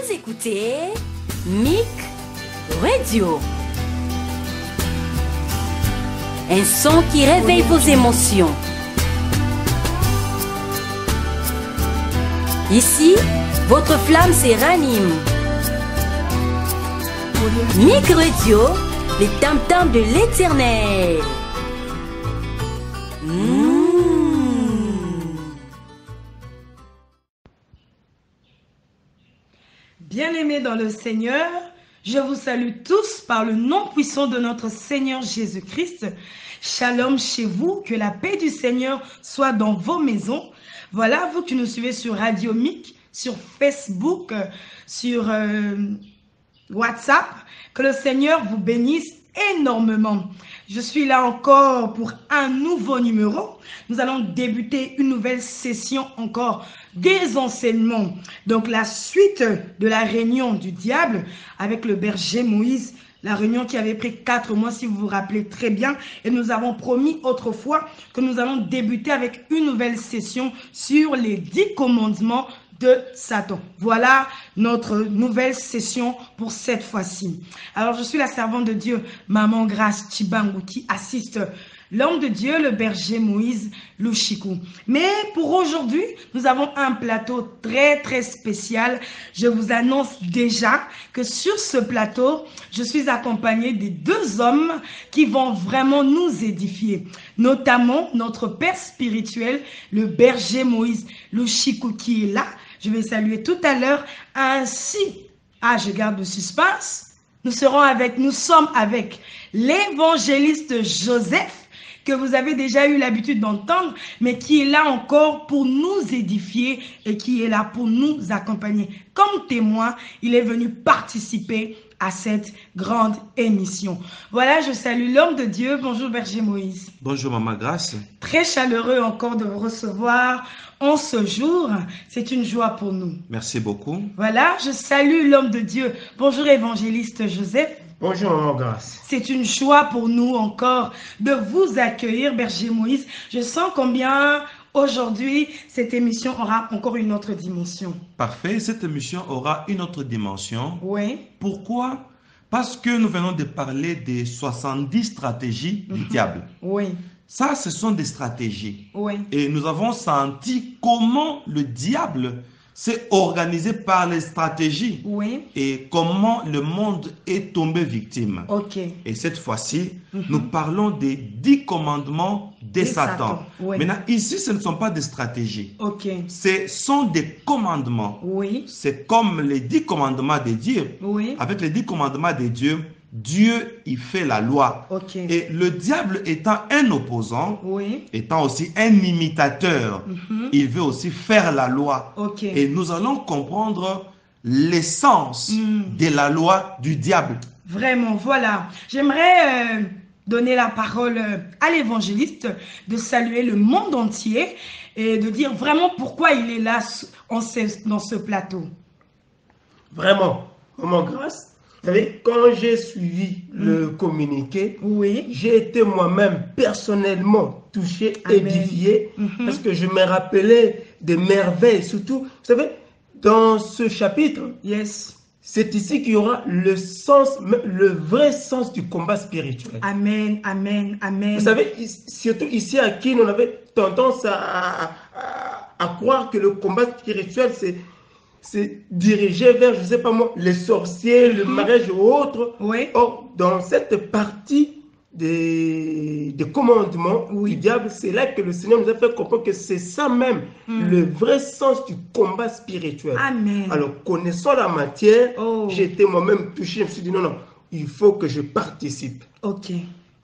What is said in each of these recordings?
Vous écoutez MIC Radio. Un son qui réveille vos émotions. Ici, votre flamme se ranime. MIC Radio, les tam-tams de l'éternel. Bien-aimés dans le Seigneur, je vous salue tous par le nom puissant de notre Seigneur Jésus-Christ. Shalom chez vous, que la paix du Seigneur soit dans vos maisons. Voilà, vous qui nous suivez sur Radio MIC, sur Facebook, sur WhatsApp, que le Seigneur vous bénisse énormément. Je suis là encore pour un nouveau numéro. Nous allons débuter une nouvelle session encore des enseignements. Donc la suite de la réunion du diable avec le berger Moïse, la réunion qui avait pris 4 mois si vous vous rappelez très bien. Et nous avons promis autrefois que nous allons débuter avec une nouvelle session sur les 10 commandements de Satan. Voilà notre nouvelle session pour cette fois-ci. Alors, je suis la servante de Dieu, Maman Grace Chibangu, qui assiste l'homme de Dieu, le berger Moïse Louchikou. Mais pour aujourd'hui, nous avons un plateau très spécial. Je vous annonce déjà que sur ce plateau, je suis accompagnée des 2 hommes qui vont vraiment nous édifier. Notamment notre père spirituel, le berger Moïse Louchikou, qui est là. Je vais saluer tout à l'heure. Ainsi, je garde le suspense. Nous sommes avec l'évangéliste Joseph, que vous avez déjà eu l'habitude d'entendre, mais qui est là encore pour nous édifier et qui est là pour nous accompagner. Comme témoin, il est venu participer à cette grande émission. Voilà, je salue l'homme de Dieu. Bonjour berger Moïse. Bonjour Maman Grace. Très chaleureux encore de vous recevoir en ce jour. C'est une joie pour nous. Merci beaucoup. Voilà, je salue l'homme de Dieu. Bonjour évangéliste Joseph. Bonjour Maman Grace. C'est une joie pour nous encore de vous accueillir, berger Moïse. Je sens combien aujourd'hui cette émission aura encore une autre dimension. Parfait, cette émission aura une autre dimension. Oui. Pourquoi? Parce que nous venons de parler des 70 stratégies du diable. Oui. Ça, ce sont des stratégies. Oui. Et nous avons senti comment le diable s'est organisé par les stratégies. Oui. Et comment le monde est tombé victime. Ok. Et cette fois-ci, nous parlons des 10 commandements de Satan. Oui. Maintenant, ici, ce ne sont pas des stratégies. Ok. Ce sont des commandements. Oui. C'est comme les 10 commandements de Dieu. Oui. Avec les 10 commandements de Dieu, Dieu, il fait la loi. Ok. Et le diable étant un opposant, Oui. étant aussi un imitateur, il veut aussi faire la loi. Ok. Et nous allons comprendre l'essence de la loi du diable. Vraiment, voilà. J'aimerais donner la parole à l'évangéliste, de saluer le monde entier et de dire vraiment pourquoi il est là dans ce plateau. Vraiment, Maman Grace. Vous savez, quand j'ai suivi le communiqué, oui, j'ai été moi-même personnellement touché, édifié, parce que je me rappelais des merveilles, surtout, vous savez, dans ce chapitre, yes, c'est ici qu'il y aura le sens, le vrai sens du combat spirituel. Amen, amen, amen. Vous savez, surtout ici à qui on avait tendance à croire que le combat spirituel, c'est dirigé vers, je ne sais pas moi, les sorciers, le mariage ou autres. Oui. Or, dans cette partie des commandements du diable, c'est là que le Seigneur nous a fait comprendre que c'est ça même, le vrai sens du combat spirituel. Amen. Alors, connaissant la matière, j'étais moi-même touché. Je me suis dit, non, il faut que je participe. Ok.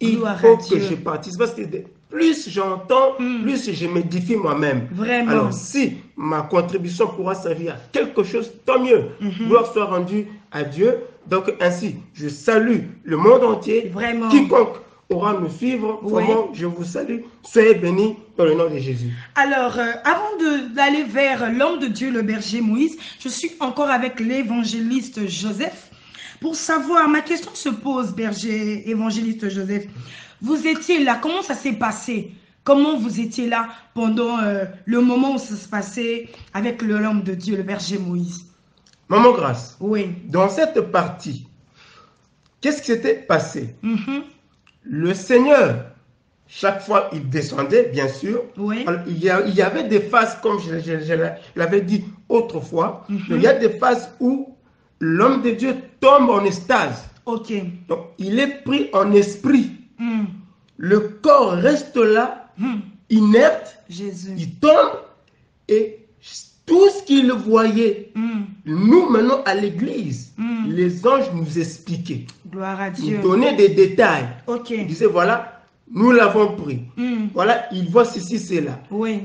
Il faut que je participe. Parce que plus j'entends, plus je m'édifie moi-même. Vraiment. Alors, si ma contribution pourra servir à quelque chose, tant mieux. Gloire soit rendue à Dieu. Donc, ainsi, je salue le monde entier. Vraiment. Quiconque aura à me suivre, vraiment, je vous salue. Soyez bénis dans le nom de Jésus. Alors, avant d'aller vers l'homme de Dieu, le berger Moïse, je suis encore avec l'évangéliste Joseph. Pour savoir, ma question se pose, berger évangéliste Joseph. Vous étiez là, comment ça s'est passé? Comment vous étiez là pendant le moment où ça se passait avec l'homme de Dieu, le berger Moïse? Maman Grâce, Oui. dans cette partie, qu'est-ce qui s'était passé? Mhm. Le Seigneur, chaque fois, il descendait, bien sûr. Oui. Alors, il y avait des phases, comme je l'avais dit autrefois, il y a des phases où l'homme de Dieu tombe en extase. Ok. Donc, il est pris en esprit. Mm. Le corps reste là, Mm. inerte, Jésus. il tombe et tout ce qu'il voyait, Mm. nous maintenant à l'église, Mm. les anges nous expliquaient, Gloire à nous Dieu. donnaient des détails. Ok. Ils disaient voilà, nous l'avons pris. Mm. Voilà, il voit ceci, cela. Oui.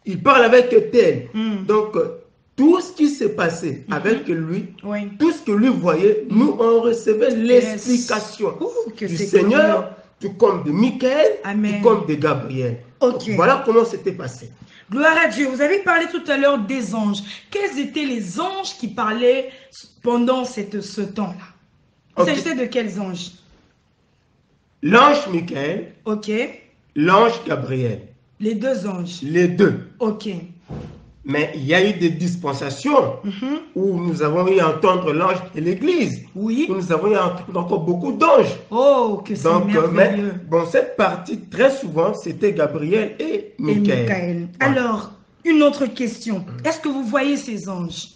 Il parle avec tel. Mm. Donc, tout ce qui s'est passé avec lui, Oui. tout ce que lui voyait, nous on recevait l'explication Ouh, que du c'est Seigneur, tout comme de Michael, Amen. tout comme de Gabriel. Ok. Donc, voilà comment c'était passé. Gloire à Dieu. Vous avez parlé tout à l'heure des anges. Quels étaient les anges qui parlaient pendant ce temps-là? Il Ok. s'agissait de quels anges? L'ange Michael, Ok. l'ange Gabriel, Les deux anges. les deux. Ok. Mais il y a eu des dispensations Mhm. où nous avons eu à entendre l'ange de l'église. Oui. Où nous avons eu à entendre encore beaucoup d'anges. Oh, que c'est Donc, mais, merveilleux. bon, cette partie, très souvent, c'était Gabriel et Et Michael. Michael. Voilà. Alors, une autre question. Est-ce que vous voyez ces anges?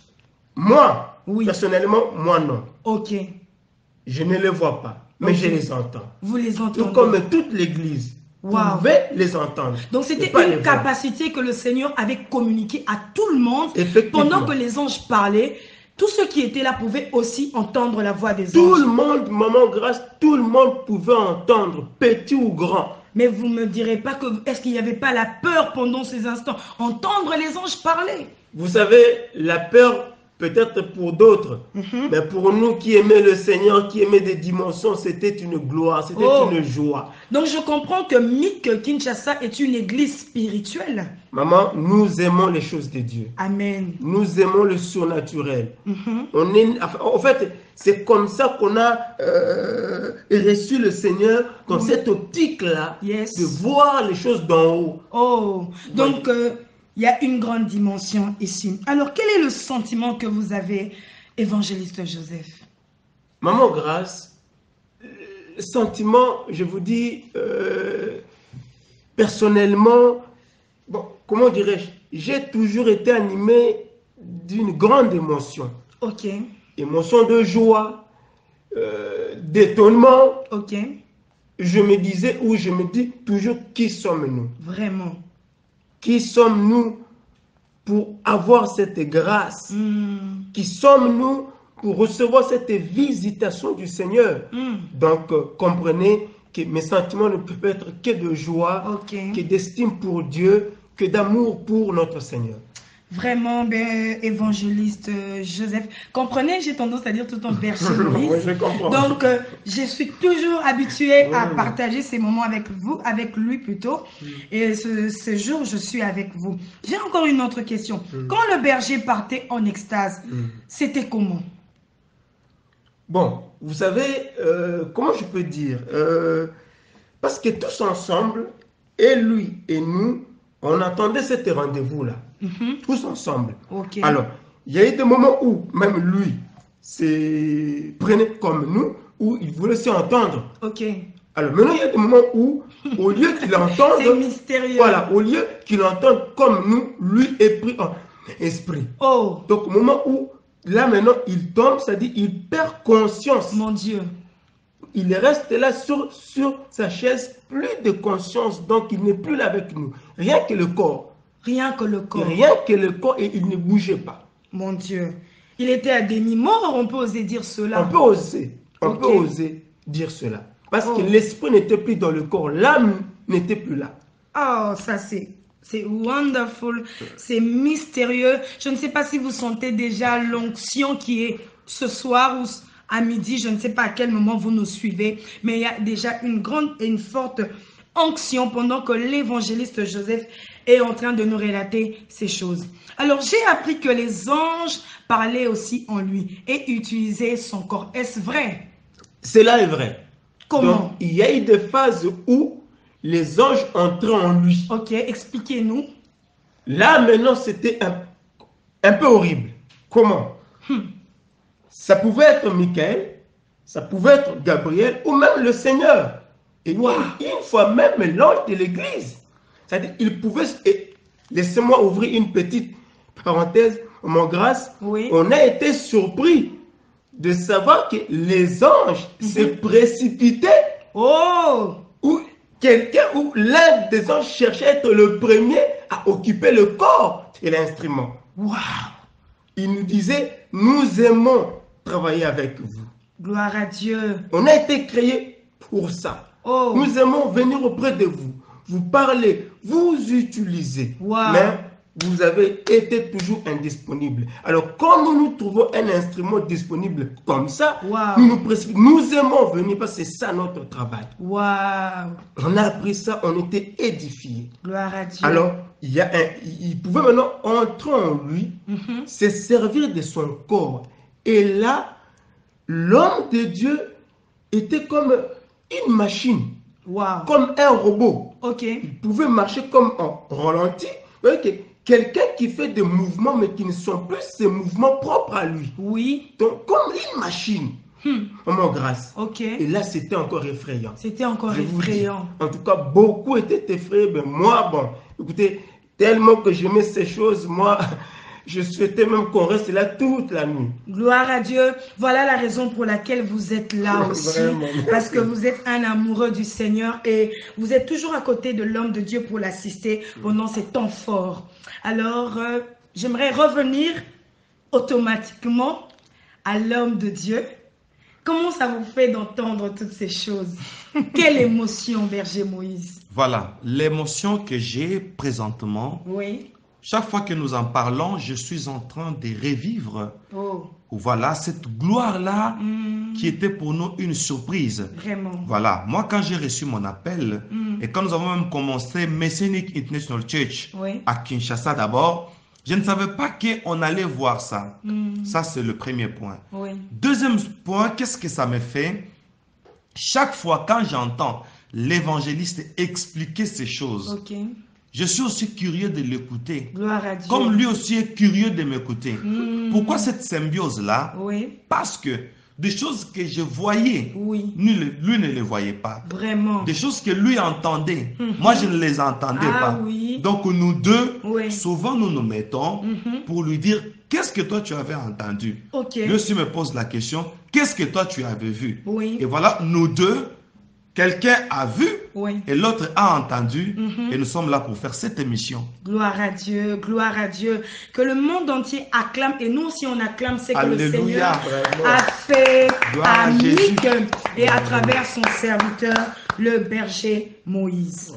Moi, Oui. personnellement, moi non. Ok. Je ne les vois pas, mais Ok. je les entends. Vous les Tout entendez. comme toute l'église Wow. pouvait les entendre. Donc et c'était pas les une voir. capacité que le Seigneur avait communiquée à tout le monde. Effectivement. Pendant que les anges parlaient, tous ceux qui étaient là pouvaient aussi entendre la voix des Tout anges. le monde, maman Grâce, tout le monde pouvait entendre, petit ou grand. Mais vous ne me direz pas que est-ce qu'il n'y avait pas la peur pendant ces instants? Entendre les anges parler. Vous savez, la peur, peut-être pour d'autres, mais pour nous qui aimaient le Seigneur, qui aimaient des dimensions, c'était une gloire, c'était Oh. une joie. Donc je comprends que MIC Kinshasa est une église spirituelle. Maman, nous aimons les choses de Dieu. Amen. Nous aimons le surnaturel. Mhm. En fait, c'est comme ça qu'on a reçu le Seigneur dans Oui. cette optique-là, Yes. de voir les choses d'en haut. Oh, donc il y a une grande dimension ici. Alors quel est le sentiment que vous avez, évangéliste Joseph? Maman Grâce, sentiment, je vous dis, personnellement, bon, comment dirais-je, j'ai toujours été animé d'une grande émotion. Ok, Émotion de joie, d'étonnement. ok, Je me disais, ou je me dis toujours, qui sommes-nous? vraiment. Qui sommes-nous pour avoir cette grâce? Hmm, Qui sommes-nous pour recevoir cette visitation du Seigneur? hmm, Donc, comprenez que mes sentiments ne peuvent être que de joie, ok. que d'estime pour Dieu, que d'amour pour notre Seigneur. Vraiment, ben, évangéliste Joseph. Comprenez, j'ai tendance à dire tout le temps berger Oui, Maurice. je comprends. Donc, je suis toujours habituée à Oui. partager ces moments avec vous, avec lui plutôt. Et ce jour, je suis avec vous. J'ai encore une autre question. Quand le berger partait en extase, c'était comment? Bon, vous savez, comment je peux dire, parce que tous ensemble, et lui et nous, on attendait cet rendez-vous-là. Tous ensemble. Ok. Alors, il y a eu des moments où même lui prenait comme nous, où il voulait s'entendre. Ok. Alors maintenant, il y a des moments où, au lieu qu'il entende, C'est mystérieux. voilà, au lieu qu'il entende comme nous, lui est pris en esprit. Oh, Donc, au moment où, là maintenant, il tombe, c'est-à-dire il perd conscience. mon Dieu. Il reste là sur sa chaise, plus de conscience, donc il n'est plus là avec nous. Rien que le corps. Rien que le corps. Rien que le corps, et il ne bougeait pas. Mon Dieu. Il était à demi-mort, on peut oser dire cela. On peut oser, Ok. dire cela. Parce Oh. que l'esprit n'était plus dans le corps, l'âme n'était plus là. Oh, ça c'est wonderful, c'est mystérieux. Je ne sais pas si vous sentez déjà l'onction qui est ce soir ou à midi, je ne sais pas à quel moment vous nous suivez, mais il y a déjà une grande et une forte onction pendant que l'évangéliste Joseph est en train de nous relater ces choses. Alors, j'ai appris que les anges parlaient aussi en lui et utilisaient son corps. Est-ce vrai? Cela est vrai. Comment? Donc, il y a eu des phases où les anges entraient en lui. Ok, expliquez-nous. Là, maintenant, c'était un peu horrible. Comment? Ça pouvait être Michael, ça pouvait être Gabriel ou même le Seigneur. Et une fois même l'ange de l'église. C'est-à-dire, il pouvait... Laissez-moi ouvrir une petite parenthèse. Mon grâce, on a été surpris de savoir que les anges se précipitaient. Ou quelqu'un, ou l'un des anges cherchait à être le premier à occuper le corps de l'instrument. Il nous disait, nous aimons travailler avec vous. Gloire à Dieu. On a été créés pour ça. Nous aimons venir auprès de vous, vous parler, vous utiliser. Mais vous avez été toujours indisponible. Alors, quand nous trouvons un instrument disponible comme ça, nous aimons venir parce que c'est ça notre travail. On a appris ça, on était édifiés. Gloire à Dieu. Alors, il pouvait maintenant entrer en lui, se servir de son corps. Et là, l'homme de Dieu était comme une machine, comme un robot. Il pouvait marcher comme en ralenti. Vous voyez que quelqu'un qui fait des mouvements, mais qui ne sont plus ses mouvements propres à lui. Donc, comme une machine. Mon grâce. Et là, c'était encore effrayant. C'était encore effrayant. En tout cas, beaucoup étaient effrayés. Mais moi, bon, écoutez, tellement que j'aimais ces choses, moi, je souhaitais même qu'on reste là toute la nuit. Gloire à Dieu. Voilà la raison pour laquelle vous êtes là aussi. Parce que vous êtes un amoureux du Seigneur et vous êtes toujours à côté de l'homme de Dieu pour l'assister pendant ces temps forts. Alors, j'aimerais revenir automatiquement à l'homme de Dieu. Comment ça vous fait d'entendre toutes ces choses? Quelle émotion, berger Moïse? Voilà, l'émotion que j'ai présentement. Chaque fois que nous en parlons, je suis en train de revivre. Voilà, cette gloire-là qui était pour nous une surprise. Vraiment. Voilà, moi quand j'ai reçu mon appel et quand nous avons même commencé Messianic International Church à Kinshasa d'abord, je ne savais pas qu'on allait voir ça. Ça, c'est le premier point. Deuxième point, qu'est-ce que ça me fait? Chaque fois quand j'entends l'évangéliste expliquer ces choses, je suis aussi curieux de l'écouter. Comme lui aussi est curieux de m'écouter. Pourquoi cette symbiose-là? Parce que des choses que je voyais, lui ne les voyait pas. Vraiment. Des choses que lui entendait, moi je ne les entendais pas. Donc nous deux, souvent nous nous mettons pour lui dire, qu'est-ce que toi tu avais entendu? Lui aussi me pose la question, qu'est-ce que toi tu avais vu? Et voilà, nous deux, quelqu'un a vu et l'autre a entendu et nous sommes là pour faire cette émission. Gloire à Dieu, gloire à Dieu. Que le monde entier acclame et nous aussi on acclame ce que le Seigneur a fait à Mick et à travers son serviteur, le berger Moïse.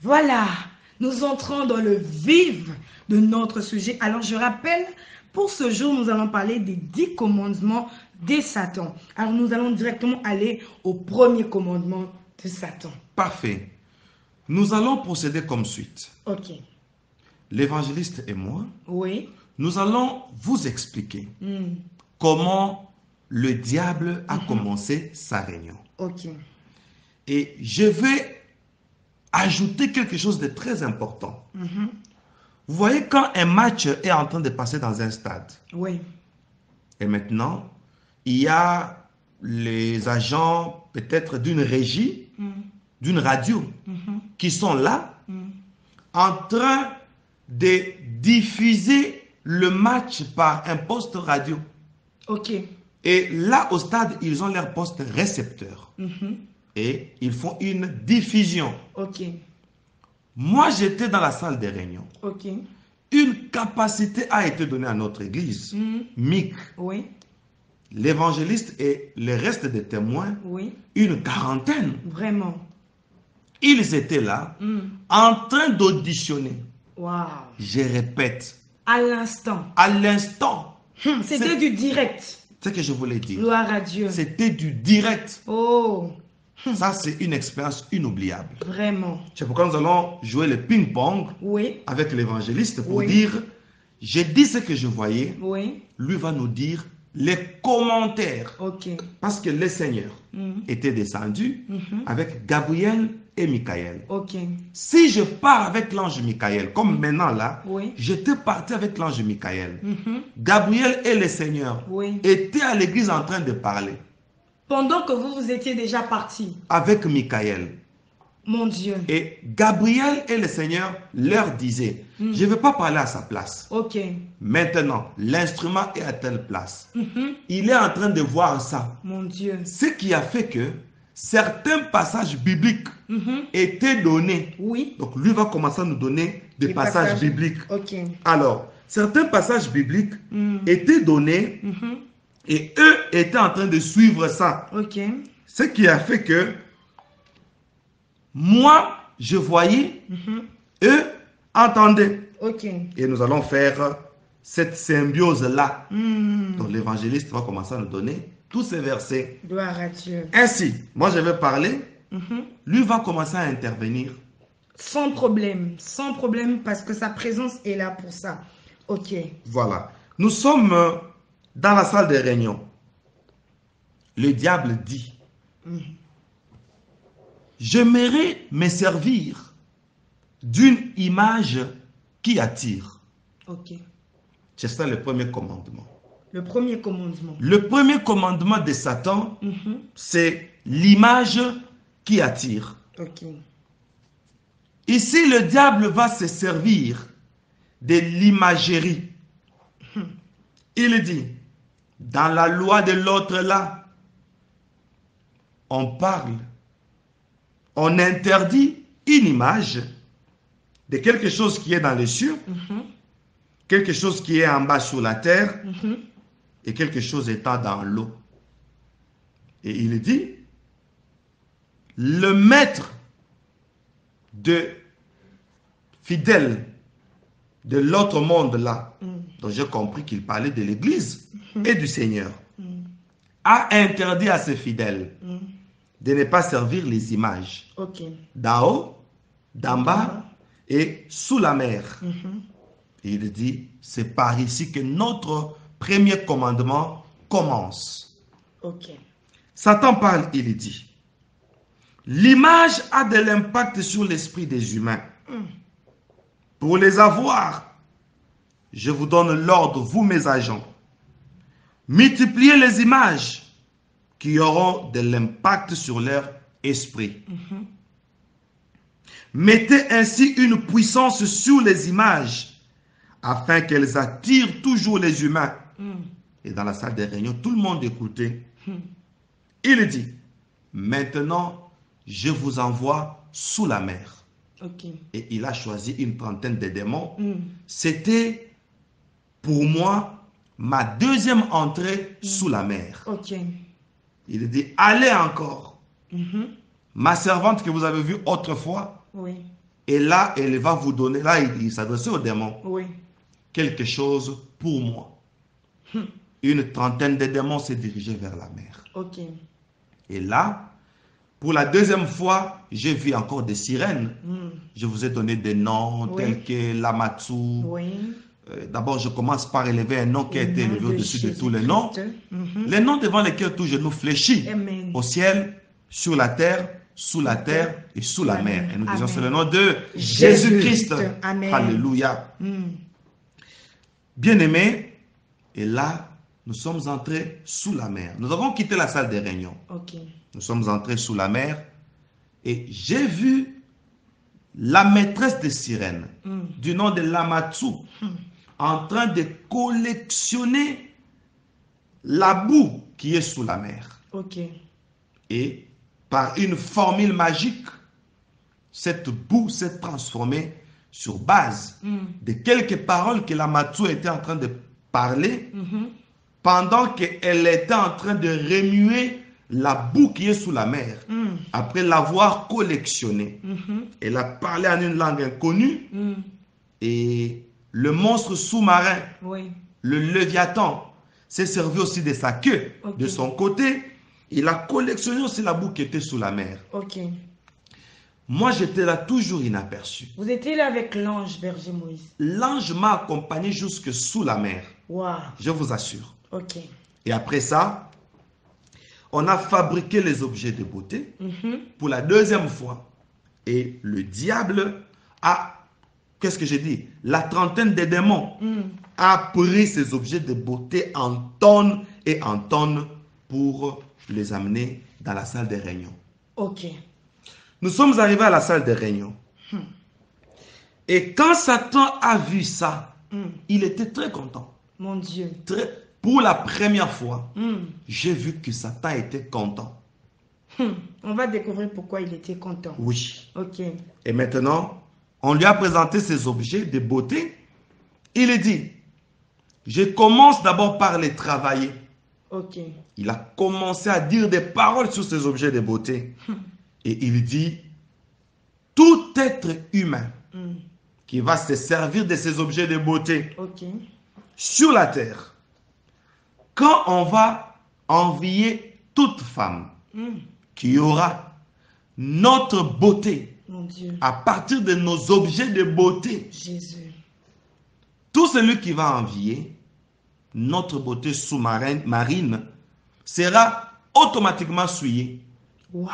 Voilà, nous entrons dans le vif de notre sujet. Alors, je rappelle, pour ce jour, nous allons parler des 10 commandements de Satan. Alors, nous allons directement aller au premier commandement de Satan. Parfait. Nous allons procéder comme suite. L'évangéliste et moi, nous allons vous expliquer comment le diable a commencé sa réunion. Et je vais ajouter quelque chose de très important. Vous voyez, quand un match est en train de passer dans un stade, et maintenant, il y a les agents peut-être d'une régie, d'une radio, qui sont là, en train de diffuser le match par un poste radio. Et là, au stade, ils ont leur poste récepteur. Et ils font une diffusion. Moi, j'étais dans la salle des réunions. Une capacité a été donnée à notre église. Mick, l'évangéliste et le reste des témoins, une quarantaine. Vraiment. Ils étaient là, en train d'auditionner. Je répète. À l'instant. À l'instant. C'était du direct. C'est ce que je voulais dire. Gloire à Dieu. C'était du direct. Ça, c'est une expérience inoubliable. Vraiment. C'est pourquoi nous allons jouer le ping-pong avec l'évangéliste pour dire je dis ce que je voyais, Oui. lui va nous dire les commentaires. Ok. Parce que le Seigneur était descendu avec Gabriel et Michael. Ok. Si je pars avec l'ange Michael, comme maintenant là, Oui. j'étais parti avec l'ange Michael. Gabriel et le Seigneur étaient à l'église en train de parler. Pendant que vous étiez déjà parti. Avec Michael. Mon Dieu. Et Gabriel et le Seigneur leur disaient, je ne vais pas parler à sa place. Ok. Maintenant, l'instrument est à telle place. Il est en train de voir ça. Mon Dieu. Ce qui a fait que certains passages bibliques étaient donnés. Oui. Donc lui va commencer à nous donner des passages bibliques. Ok. Alors, certains passages bibliques étaient donnés et eux étaient en train de suivre ça. Ok. Ce qui a fait que moi, je voyais, eux entendaient. Ok. Et nous allons faire cette symbiose-là. Donc l'évangéliste va commencer à nous donner tous ces versets. Gloire à Dieu. Ainsi, moi je vais parler, lui va commencer à intervenir. Sans problème, parce que sa présence est là pour ça. Ok. Voilà. Nous sommes dans la salle de réunion. Le diable dit, j'aimerais me servir d'une image qui attire. Ok. C'est ça le premier commandement. Le premier commandement. Le premier commandement de Satan, c'est l'image qui attire. Ok. Ici, le diable va se servir de l'imagerie. Il dit, dans la loi de l'autre là, on parle, on interdit une image de quelque chose qui est dans les cieux, quelque chose qui est en bas sur la terre, et quelque chose étant dans l'eau. Et il dit, le maître de fidèle de l'autre monde là, donc j'ai compris qu'il parlait de l'Église et du Seigneur, a interdit à ses fidèles de ne pas servir les images d'en haut, d'en bas et sous la mer. Et il dit, c'est par ici que notre premier commandement commence. Satan parle, il dit, l'image a de l'impact sur l'esprit des humains. Pour les avoir, je vous donne l'ordre, vous mes agents, multipliez les images qui auront de l'impact sur leur esprit. Mettez ainsi une puissance sur les images afin qu'elles attirent toujours les humains. Et dans la salle de réunion, tout le monde écoutait. Il dit, maintenant, je vous envoie sous la mer. Et il a choisi une trentaine de démons. C'était pour moi ma deuxième entrée sous la mer. Il dit, allez encore. Ma servante que vous avez vue autrefois, et là, elle va vous donner, là, il s'adressait aux démons, quelque chose pour moi. Une trentaine de démons s'est dirigée vers la mer. Et là, pour la deuxième fois, j'ai vu encore des sirènes. Je vous ai donné des noms tels que Lamatsu. D'abord, je commence par élever un nom qui a été élevé au-dessus de tous les noms. Les noms devant lesquels tout genou fléchit. Au ciel, sur la terre, sous la terre et sous la mer. Et nous disons c'est le nom de Jésus-Christ. Alléluia. Bien-aimés, et là, nous sommes entrés sous la mer. Nous avons quitté la salle de réunion. Nous sommes entrés sous la mer et j'ai vu la maîtresse des sirènes du nom de Lamatsu en train de collectionner la boue qui est sous la mer. Et par une formule magique, cette boue s'est transformée sur base de quelques paroles que Lamatsu était en train de parler pendant qu'elle était en train de remuer la boue qui est sous la mer. Après l'avoir collectionnée, elle a parlé en une langue inconnue et le monstre sous-marin, le Léviathan, s'est servi aussi de sa queue. De son côté, il a collectionné aussi la boue qui était sous la mer. Moi, j'étais là toujours inaperçu. Vous étiez là avec l'ange, berger Moïse. L'ange m'a accompagné jusque sous la mer. Wow. Je vous assure. Ok. Et après ça, on a fabriqué les objets de beauté pour la deuxième fois. Et le diable a, qu'est-ce que j'ai dit? La trentaine de démons a pris ces objets de beauté en tonnes et en tonnes pour les amener dans la salle de réunion. Ok. Nous sommes arrivés à la salle de réunion. Et quand Satan a vu ça, il était très content. Mon Dieu. Pour la première fois, j'ai vu que Satan était content. On va découvrir pourquoi il était content. Oui. Ok. Et maintenant, on lui a présenté ces objets de beauté. Il a dit, je commence d'abord par les travailler. Ok. Il a commencé à dire des paroles sur ces objets de beauté. Et il dit, tout être humain qui va se servir de ces objets de beauté sur la terre, quand on va envier toute femme qui aura notre beauté Mon Dieu. à partir de nos objets de beauté, Jésus. tout celui qui va envier notre beauté sous-marine sera automatiquement souillé. Waouh.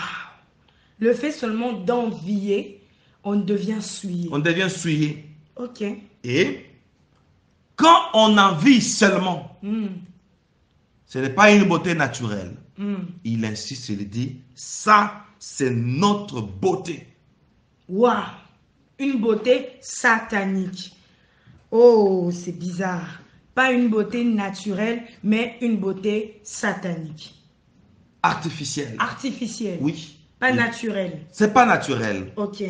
Le fait seulement d'envier, on devient souillé. On devient souillé. Ok. Et quand on envie seulement, ce n'est pas une beauté naturelle. Il insiste, il dit, ça, c'est notre beauté. Waouh. Une beauté satanique. Oh, c'est bizarre. Pas une beauté naturelle, mais une beauté satanique. Artificielle. Artificielle. Oui. Pas naturelle. C'est pas naturel. Ok.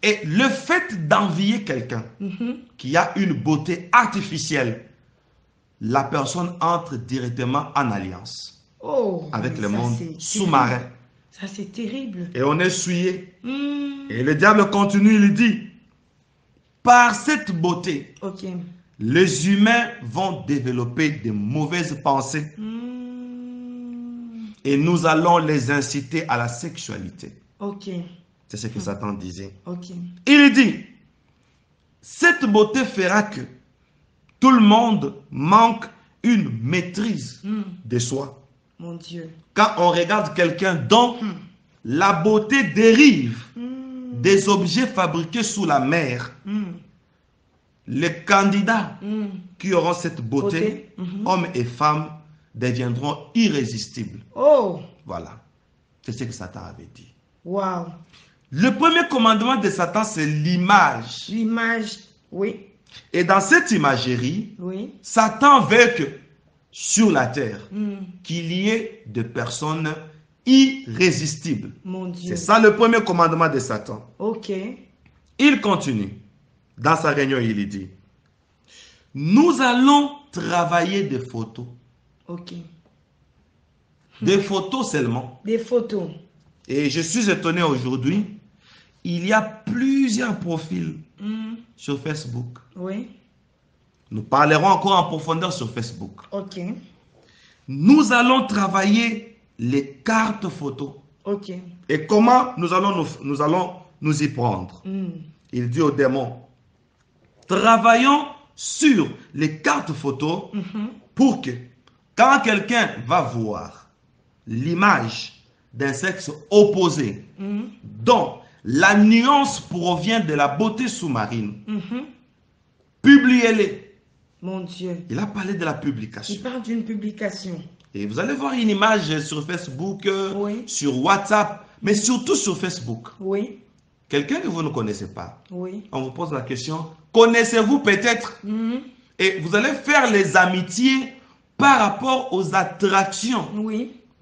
Et le fait d'envier quelqu'un qui a une beauté artificielle, la personne entre directement en alliance avec le monde sous-marin. Ça, c'est terrible. Et on est souillé. Et le diable continue, il dit, par cette beauté, les humains vont développer de mauvaises pensées. Et nous allons les inciter à la sexualité. C'est ce que Satan disait. Il dit, cette beauté fera que tout le monde manque une maîtrise de soi. Mon Dieu. Quand on regarde quelqu'un dont la beauté dérive des objets fabriqués sous la mer, les candidats qui auront cette beauté, hommes et femmes, deviendront irrésistibles. Voilà. C'est ce que Satan avait dit. Wow. Le premier commandement de Satan, c'est l'image. L'image, oui. Et dans cette imagerie, Satan veut que sur la terre, qu'il y ait des personnes irrésistibles. Mon Dieu. C'est ça le premier commandement de Satan. Il continue. Dans sa réunion, il dit, nous allons travailler des photos. Des photos seulement. Des photos. Et je suis étonné aujourd'hui, il y a plusieurs profils sur Facebook. Nous parlerons encore en profondeur sur Facebook. Nous allons travailler les cartes photos. Et comment nous allons nous y prendre? Il dit aux démons, travaillons sur les cartes photos pour que quand quelqu'un va voir l'image d'un sexe opposé, dont la nuance provient de la beauté sous-marine, publiez-les. Mon Dieu. Il a parlé de la publication. Il parle d'une publication. Et vous allez voir une image sur Facebook, sur WhatsApp, mais surtout sur Facebook. Quelqu'un que vous ne connaissez pas. On vous pose la question, connaissez-vous peut-être? Et vous allez faire les amitiés par rapport aux attractions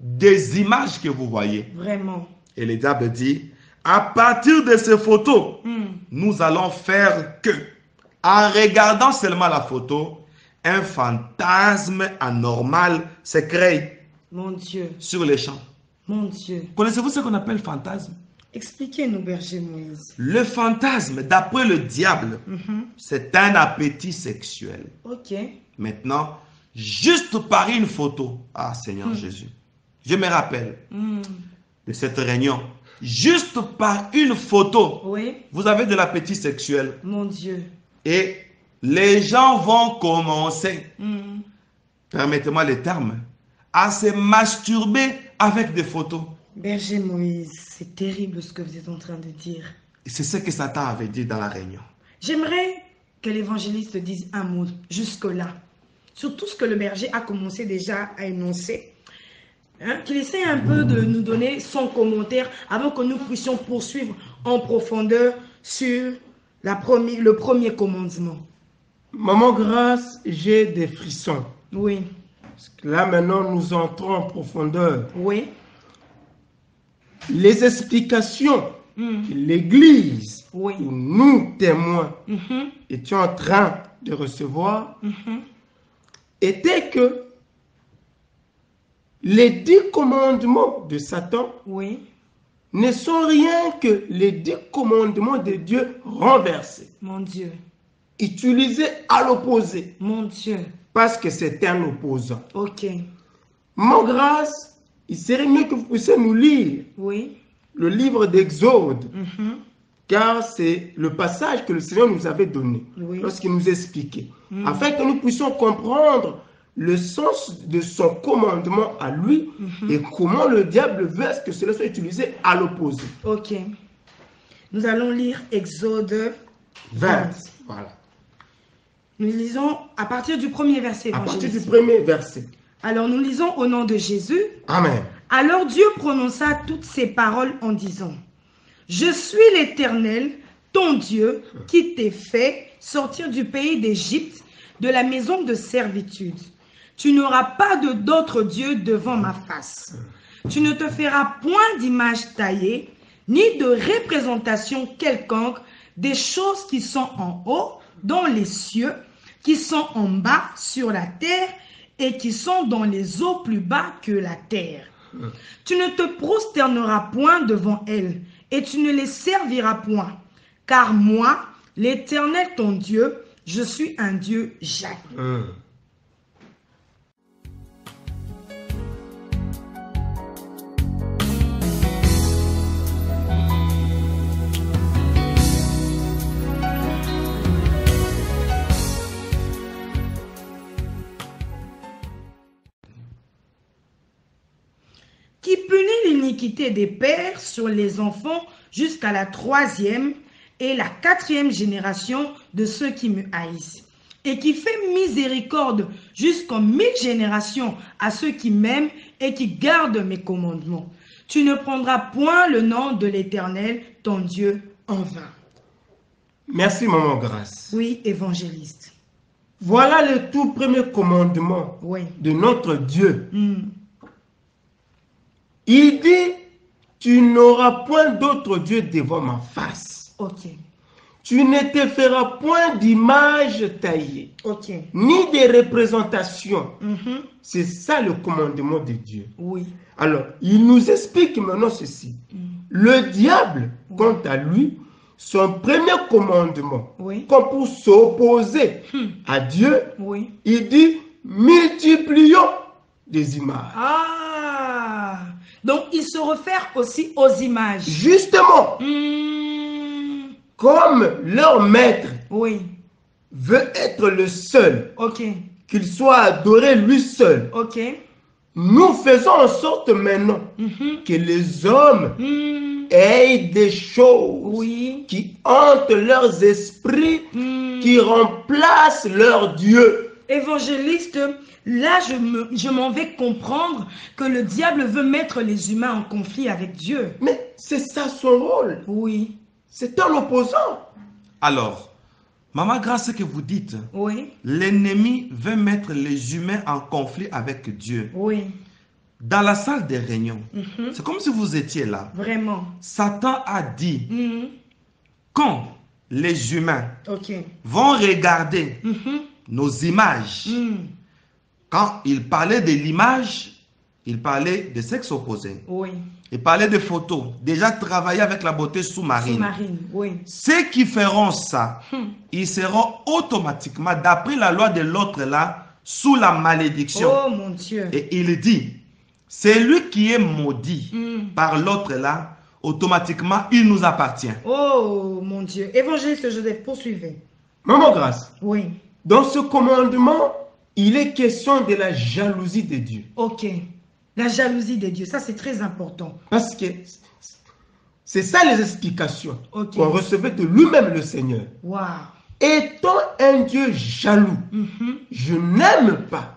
des images que vous voyez. Vraiment. Et le diable dit, à partir de ces photos, nous allons faire que, en regardant seulement la photo, un fantasme anormal se crée. Mon Dieu. Sur les champs. Mon Dieu. Connaissez-vous ce qu'on appelle fantasme? Expliquez-nous, berger Moïse. Le fantasme, d'après le diable, c'est un appétit sexuel. Maintenant, juste par une photo, ah Seigneur Jésus, je me rappelle de cette réunion juste par une photo, Oui. vous avez de l'appétit sexuel. Mon Dieu. Et les gens vont commencer, permettez-moi le terme, à se masturber avec des photos. Berger Moïse, c'est terrible ce que vous êtes en train de dire. C'est ce que Satan avait dit dans la réunion. J'aimerais que l'évangéliste dise un mot jusque-là, sur tout ce que le berger a commencé déjà à énoncer. Hein, qu'il essaie un peu de nous donner son commentaire avant que nous puissions poursuivre en profondeur sur le premier commandement. Maman Grâce, j'ai des frissons. Oui. Parce que là maintenant, nous entrons en profondeur. Oui. Les explications que l'Église, Oui. ou nous témoins, étions en train de recevoir, étaient que les 10 commandements de Satan Oui. ne sont rien que les 10 commandements de Dieu renversés, Mon Dieu. utilisés à l'opposé, Mon Dieu. parce que c'est un opposant. Ok. Mon grâce, il serait mieux que vous puissiez nous lire Oui. le livre d'Exode, car c'est le passage que le Seigneur nous avait donné lorsqu'il nous expliquait, afin que nous puissions comprendre le sens de son commandement à lui et comment le diable veut que cela soit utilisé à l'opposé. Ok. Nous allons lire Exode 20. Voilà. Nous lisons à partir du premier verset. À partir du premier verset. Alors nous lisons au nom de Jésus. Amen. Alors Dieu prononça toutes ces paroles en disant: Je suis l'Éternel, ton Dieu, qui t'ai fait sortir du pays d'Égypte, de la maison de servitude. Tu n'auras pas d'autre Dieu devant ma face. Tu ne te feras point d'image taillée, ni de représentation quelconque des choses qui sont en haut, dans les cieux, qui sont en bas sur la terre, et qui sont dans les eaux plus bas que la terre. Tu ne te prosterneras point devant elles, et tu ne les serviras point. Car moi, l'Éternel ton Dieu, je suis un Dieu jaloux. Qui punit l'iniquité des pères sur les enfants jusqu'à la 3e et la 4e génération de ceux qui me haïssent, et qui fait miséricorde jusqu'en 1000 générations à ceux qui m'aiment et qui gardent mes commandements. Tu ne prendras point le nom de l'Éternel, ton Dieu, en vain. Merci, Maman Grâce. Oui, évangéliste. Voilà le tout premier commandement de notre Dieu. Il dit, tu n'auras point d'autre Dieu devant ma face. Ok. Tu ne te feras point d'image taillée, ni de représentation. C'est ça le commandement de Dieu. Oui. Alors, il nous explique maintenant ceci. Le diable, quant à lui, son premier commandement, comme pour s'opposer à Dieu, il dit, multiplions des images. Ah! Donc, il se réfère aussi aux images. Justement, comme leur maître veut être le seul, qu'il soit adoré lui seul, nous faisons en sorte maintenant que les hommes aient des choses qui hantent leurs esprits, qui remplacent leur Dieu. Évangéliste, là je m'en vais comprendre que le diable veut mettre les humains en conflit avec Dieu. Mais c'est ça son rôle. Oui. C'est un opposant. Alors, Maman Grâce, ce que vous dites, l'ennemi veut mettre les humains en conflit avec Dieu. Oui. Dans la salle des réunions, c'est comme si vous étiez là. Vraiment. Satan a dit, quand les humains vont regarder nos images, quand il parlait de l'image, il parlait de sexe opposé. Il parlait de photos. Déjà travailler avec la beauté sous-marine. Ceux qui feront ça, ils seront automatiquement, d'après la loi de l'autre là, sous la malédiction. Oh mon Dieu. Et il dit, c'est lui qui est maudit par l'autre là, automatiquement, il nous appartient. Oh mon Dieu. Évangéliste Joseph, poursuivez. Maman Grâce. Oui. Dans ce commandement, il est question de la jalousie de Dieu. Ok. La jalousie de Dieu, ça c'est très important. Parce que c'est ça les explications qu'on recevait de lui-même le Seigneur. Wow. Étant un Dieu jaloux, je n'aime pas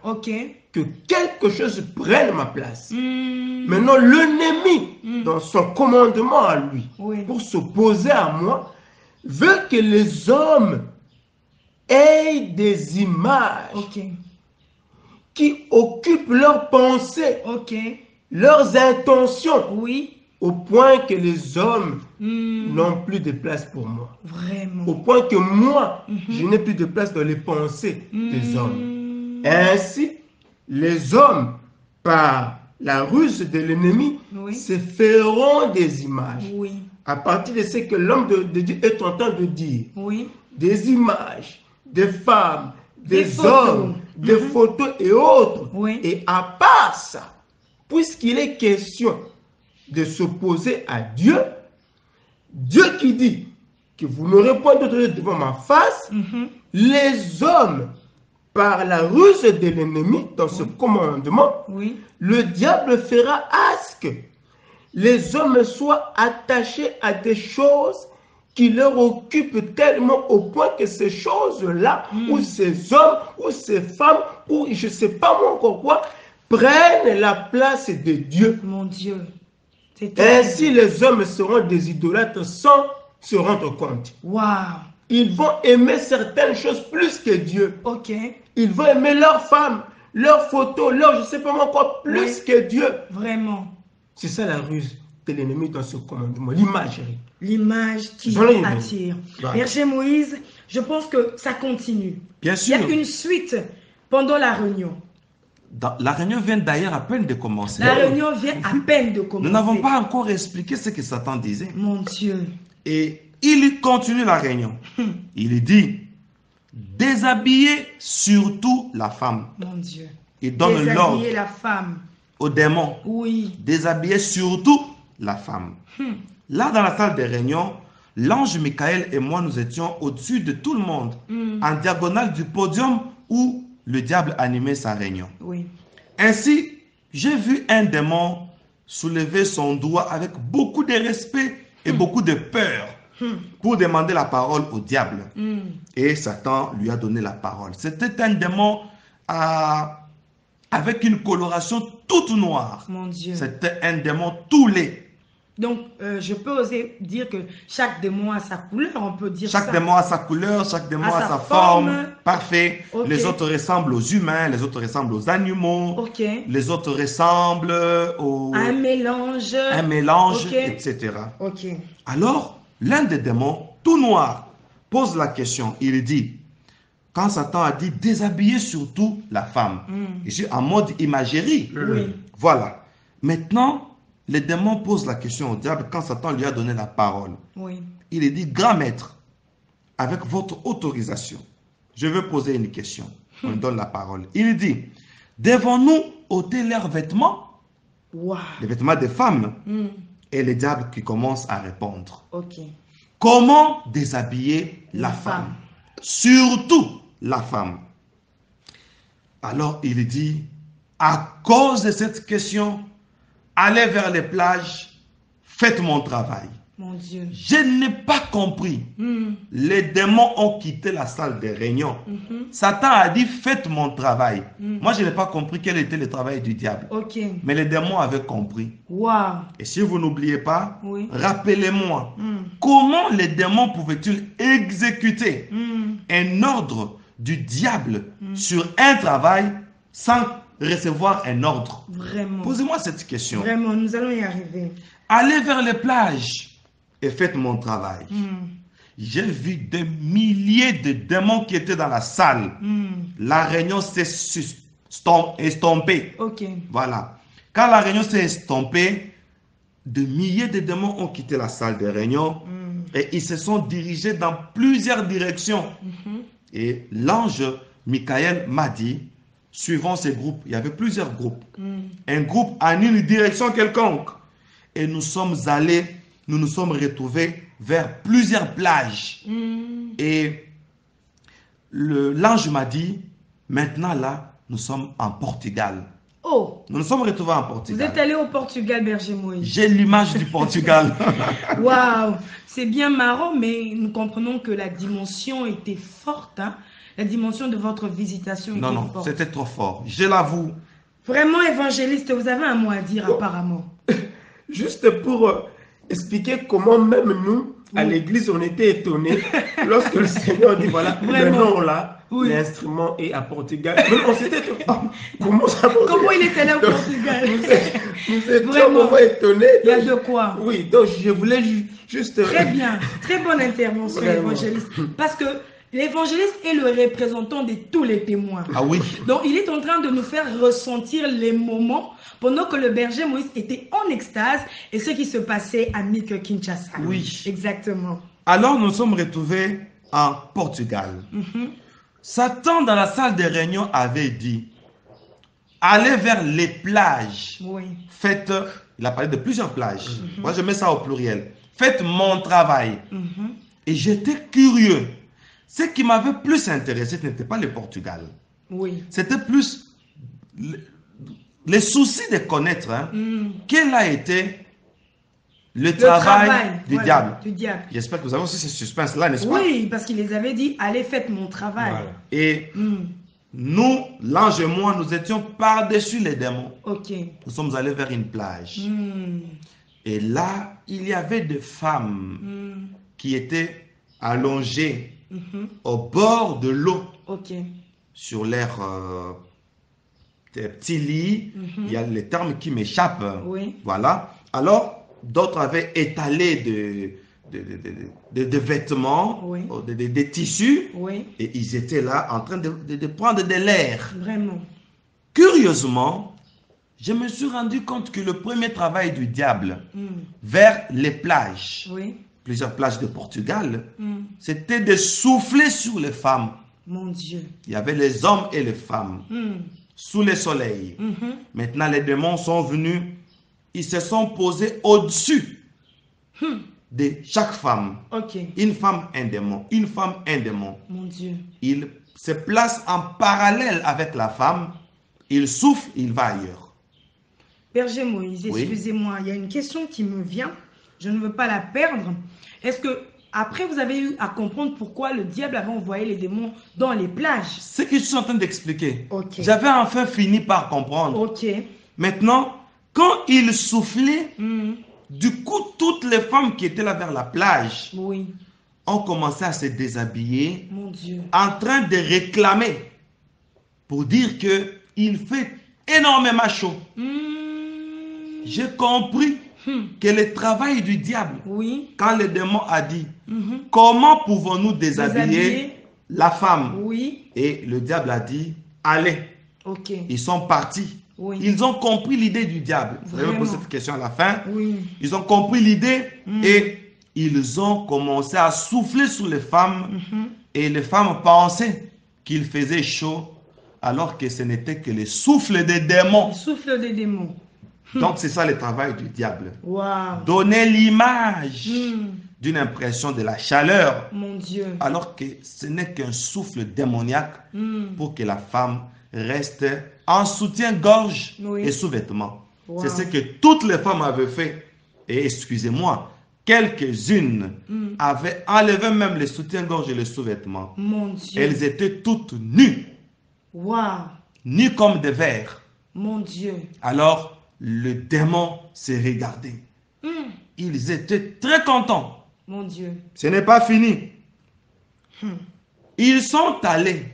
que quelque chose prenne ma place. Maintenant, l'ennemi, dans son commandement à lui, pour s'opposer à moi, veut que les hommes aient des images qui occupent leurs pensées, leurs intentions, au point que les hommes n'ont plus de place pour moi. Vraiment. Au point que moi, je n'ai plus de place dans les pensées des hommes. Ainsi, les hommes, par la ruse de l'ennemi, se feront des images. À partir de ce que l'homme de Dieu est en train de dire, des images, des femmes, des hommes, des photos et autres. Et à part ça, puisqu'il est question de s'opposer à Dieu, Dieu qui dit que vous n'aurez point d'autre devant ma face, les hommes, par la ruse de l'ennemi, dans ce commandement, le diable fera à ce que les hommes soient attachés à des choses qui leur occupent tellement au point que ces choses-là, ou ces hommes, ou ces femmes, ou je ne sais pas moi encore quoi, prennent la place de Dieu. Mon Dieu. Ainsi, les hommes seront des idolâtres sans se rendre compte. Wow. Ils vont aimer certaines choses plus que Dieu. Ils vont aimer leurs femmes, leurs photos, leurs je ne sais pas moi encore plus que Dieu. Vraiment. C'est ça la ruse de l'ennemi dans ce commandement, l'imagerie. L'image qui attire. Berger Moïse, je pense que ça continue. Bien sûr. Il y a une suite pendant la réunion. La réunion vient d'ailleurs à peine de commencer. La réunion vient à peine de commencer. Nous n'avons pas encore expliqué ce que Satan disait. Mon Dieu. Et il continue la réunion. Il dit, déshabillez surtout la femme. Mon Dieu. Il donne l'ordre. Déshabiller la femme. Au démon. Oui. Déshabillez surtout la femme. Là, dans la salle de réunion, l'ange Michael et moi, nous étions au-dessus de tout le monde, en diagonale du podium où le diable animait sa réunion. Ainsi, j'ai vu un démon soulever son doigt avec beaucoup de respect et beaucoup de peur pour demander la parole au diable. Et Satan lui a donné la parole. C'était un démon avec une coloration toute noire. Mon Dieu. C'était un démon tout laid. Donc, je peux oser dire que chaque démon a sa couleur, on peut dire chaque ça. Chaque démon a sa couleur, chaque démon a sa forme. Parfait. Les autres ressemblent aux humains, les autres ressemblent aux animaux. Les autres ressemblent aux... Un mélange. Un mélange, etc. Alors, l'un des démons, tout noir, pose la question. Il dit, quand Satan a dit déshabiller surtout la femme, ici en mode imagerie. Voilà. Maintenant, les démons posent la question au diable quand Satan lui a donné la parole. Il dit, grand maître, avec votre autorisation, je veux poser une question. On lui donne la parole. Il dit, devons-nous ôter leurs vêtements? Les vêtements des femmes. Et le diable qui commence à répondre. Comment déshabiller la femme? Surtout la femme. Alors il dit, à cause de cette question, allez vers les plages, faites mon travail. Mon Dieu. Je n'ai pas compris. Les démons ont quitté la salle de réunion. Satan a dit, faites mon travail. Moi, je n'ai pas compris quel était le travail du diable. Mais les démons avaient compris. Et si vous n'oubliez pas, rappelez-moi, comment les démons pouvaient-ils exécuter un ordre du diable sur un travail sans recevoir un ordre? Vraiment. Posez-moi cette question. Vraiment, nous allons y arriver. Allez vers les plages et faites mon travail. J'ai vu des milliers de démons qui étaient dans la salle. La réunion s'est estompée. Voilà. Quand la réunion s'est estompée, de milliers de démons ont quitté la salle de réunion et ils se sont dirigés dans plusieurs directions. Et l'ange Michael m'a dit, suivant ces groupes, il y avait plusieurs groupes. Un groupe en une direction quelconque. Et nous sommes allés nous nous sommes retrouvés vers plusieurs plages. Et l'ange m'a dit, maintenant là, nous sommes en Portugal. Oh! Nous nous sommes retrouvés en Portugal. Vous êtes allé au Portugal, Berger Moïse. J'ai l'image du Portugal. Waouh! C'est bien marrant, mais nous comprenons que la dimension était forte. Hein? La dimension de votre visitation était forte. Non, c'était trop fort. Je l'avoue. Vraiment, évangéliste, vous avez un mot à dire apparemment. Juste pour expliquer comment même nous, à l'église, on était étonnés lorsque le Seigneur dit, voilà, maintenant là, l'instrument est à Portugal. Mais on s'était étonnés. Comment il est allé au Portugal? Nous étions vraiment étonnés. Il y a de quoi? Oui, donc je voulais juste... Très bien, très bonne intervention, évangéliste. Parce que l'évangéliste est le représentant de tous les témoins. Ah oui. Donc, il est en train de nous faire ressentir les moments pendant que le berger Moïse était en extase et ce qui se passait à Mik Kinshasa. Oui. Exactement. Alors, nous sommes retrouvés en Portugal. Satan, dans la salle de réunion, avait dit, allez vers les plages. Oui. Faites, il a parlé de plusieurs plages. Moi, je mets ça au pluriel. Faites mon travail. Et j'étais curieux. Ce qui m'avait plus intéressé, ce n'était pas le Portugal. Oui. C'était plus les soucis de connaître quel a été le travail du diable. J'espère que vous avez aussi ce suspense-là, n'est-ce pas? Oui, parce qu'il les avait dit, allez, faites mon travail. Voilà. Et nous, l'ange et moi, nous étions par-dessus les démons. Ok. Nous sommes allés vers une plage. Et là, il y avait des femmes qui étaient allongées au bord de l'eau, sur leur petits lits. Il y a les termes qui m'échappent. Voilà. Alors, d'autres avaient étalé de vêtements, des tissus, et ils étaient là en train de prendre de l'air. Vraiment. Curieusement, je me suis rendu compte que le premier travail du diable vers les plages, plusieurs plages de Portugal, c'était de souffler sur les femmes. Mon Dieu. Il y avait les hommes et les femmes sous le soleil. Maintenant, les démons sont venus, ils se sont posés au-dessus de chaque femme. Une femme, un démon. Une femme, un démon. Mon Dieu. Il se place en parallèle avec la femme, il souffle, il va ailleurs. Berger Moïse, excusez-moi, il y a une question qui me vient. Je ne veux pas la perdre. Est-ce que, après, vous avez eu à comprendre pourquoi le diable avait envoyé les démons dans les plages? Ce que je suis en train d'expliquer. J'avais enfin fini par comprendre. Maintenant, quand il soufflait, du coup, toutes les femmes qui étaient là vers la plage ont commencé à se déshabiller, en train de réclamer pour dire qu'il fait énormément chaud. J'ai compris que le travail du diable, quand le démon a dit, comment pouvons-nous déshabiller la femme? Et le diable a dit, allez. Ils sont partis. Ils ont compris l'idée du diable. Vous allez me poser cette question à la fin. Ils ont compris l'idée et ils ont commencé à souffler sur les femmes. Et les femmes pensaient qu'il faisait chaud alors que ce n'était que le souffle des démons. Le souffle des démons. Donc, c'est ça le travail du diable. Donner l'image d'une impression de la chaleur. Mon Dieu. Alors que ce n'est qu'un souffle démoniaque pour que la femme reste en soutien-gorge et sous-vêtements. C'est ce que toutes les femmes avaient fait. Et excusez-moi, quelques-unes avaient enlevé même les soutiens-gorge et les sous-vêtements. Mon Dieu. Elles étaient toutes nues. Nues comme des vers. Mon Dieu. Alors, le démon s'est regardé. Ils étaient très contents. Mon Dieu. Ce n'est pas fini. Ils sont allés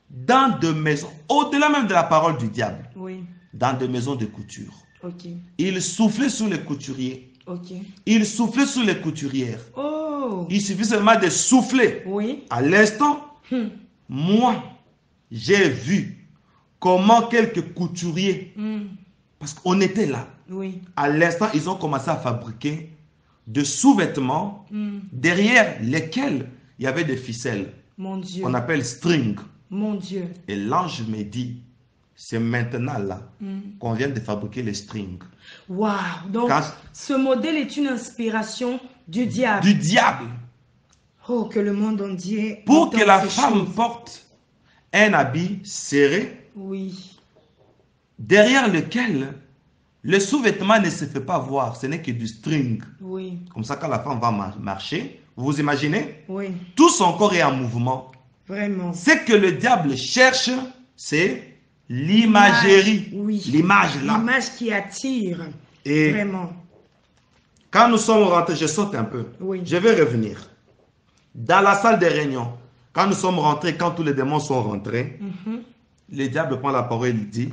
dans des maisons, au-delà même de la parole du diable, dans des maisons de couture. Ils soufflaient sur les couturiers. Ils soufflaient sur les couturières. Il suffit seulement de souffler. À l'instant, moi, j'ai vu comment quelques couturiers, parce qu'on était là, à l'instant, ils ont commencé à fabriquer de sous-vêtements derrière lesquels il y avait des ficelles. Mon Dieu. Qu'on appelle string. Mon Dieu. Et l'ange me dit, c'est maintenant là qu'on vient de fabriquer les strings. Waouh! Donc, ce modèle est une inspiration du diable. Du diable. Oh, que le monde entier... Pour que la femme porte un habit serré. Oui. Derrière lequel le sous-vêtement ne se fait pas voir. Ce n'est que du string. Oui. Comme ça, quand la femme va marcher, vous imaginez? Oui. Tout son corps est en mouvement. Vraiment. Ce que le diable cherche, c'est l'imagerie. Oui. L'image là. L'image qui attire. Et vraiment. Quand nous sommes rentrés, je saute un peu. Oui. Je vais revenir. Dans la salle de réunion, quand nous sommes rentrés, quand tous les démons sont rentrés, le diable prend la parole et dit,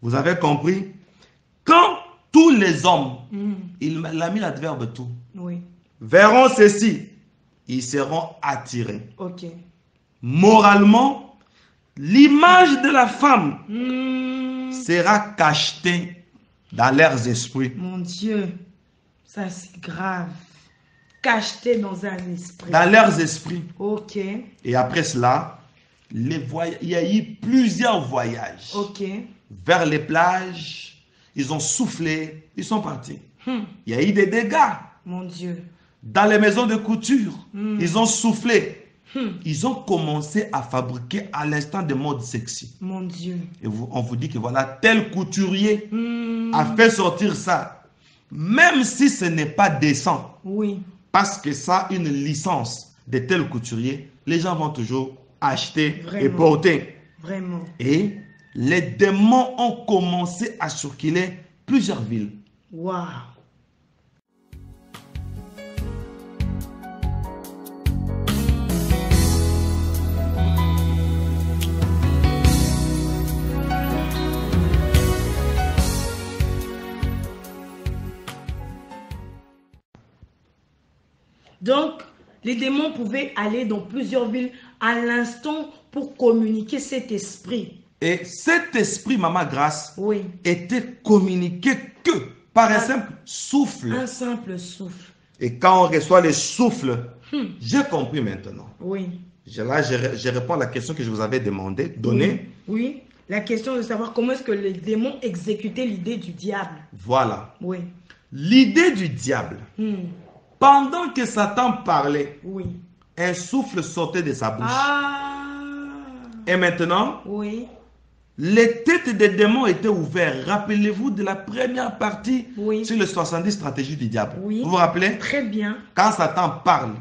vous avez compris? Quand tous les hommes, il a mis l'adverbe tout, verront ceci, ils seront attirés. Ok. Moralement, l'image de la femme sera cachetée dans leurs esprits. Mon Dieu, ça c'est grave. Cacheté dans un esprit. Dans leurs esprits. Ok. Et après cela, il y a eu plusieurs voyages. Ok. Vers les plages, ils ont soufflé, ils sont partis. Il y a eu des dégâts. Mon Dieu. Dans les maisons de couture, ils ont soufflé. Ils ont commencé à fabriquer à l'instant des modes sexy. Mon Dieu. Et on vous dit que voilà, tel couturier a fait sortir ça. Même si ce n'est pas décent. Oui. Parce que ça a une licence de tel couturier, les gens vont toujours acheter et porter. Vraiment. Et les démons ont commencé à circuler plusieurs villes. Waouh. Donc, les démons pouvaient aller dans plusieurs villes à l'instant pour communiquer cet esprit. Et cet esprit, Maman Grâce, était communiqué que par un simple souffle. Un simple souffle. Et quand on reçoit le souffle, j'ai compris maintenant. Oui. Là, je réponds à la question que je vous avais donnée. Oui. La question de savoir comment est-ce que les démons exécutaient l'idée du diable. Voilà. Oui. L'idée du diable. Pendant que Satan parlait, un souffle sortait de sa bouche. Et maintenant, les têtes des démons étaient ouvertes. Rappelez-vous de la première partie sur les 70 stratégies du diable. Vous vous rappelez? Très bien. Quand Satan parle,